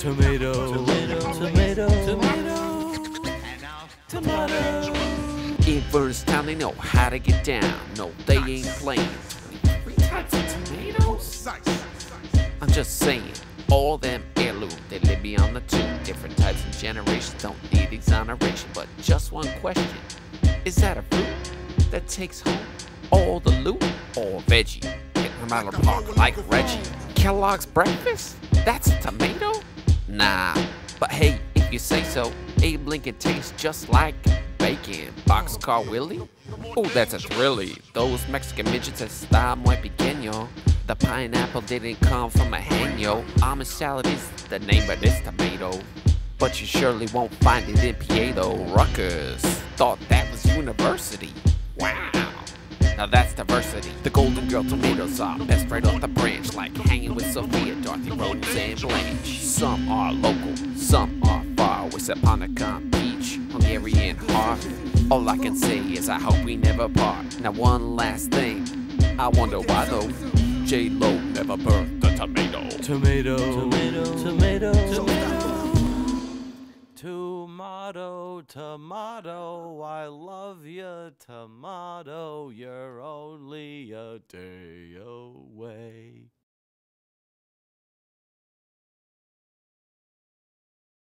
Tomato, tomato, tomato, tomato, tomato. In Burnstown, they know how to get down. No, they ain't playing. 3 types of tomatoes? I'm just saying, all them heirloom, they live beyond the two. Different types and generations don't need exoneration. But just one question, is that a fruit that takes home all the loot? Or veggie, hitting them out of the park like Reggie? Kellogg's breakfast? That's a tomato? Nah, but hey, if you say so, Abe Lincoln tastes just like bacon. Boxcar Willie? Oh, that's a thrilly. Those Mexican midgets at style muy pequeño. The pineapple didn't come from a hen, yo. Almond salad is the name of this tomato, but you surely won't find it in Piedo. Rutgers thought that was university. Wow, now that's diversity. The Golden Girl tomatoes are best right off the branch, like hanging with Sophia, Dorothy, Rose, and Blanche. Some are local, some are far, with Saponicon, Peach, Hungarian heart. All I can say is I hope we never part. Now one last thing, I wonder why though J-Lo never birthed a tomato. Tomato, tomato, tomato, tomato. Tomato, tomato, I love you, tomato, you're only a day away.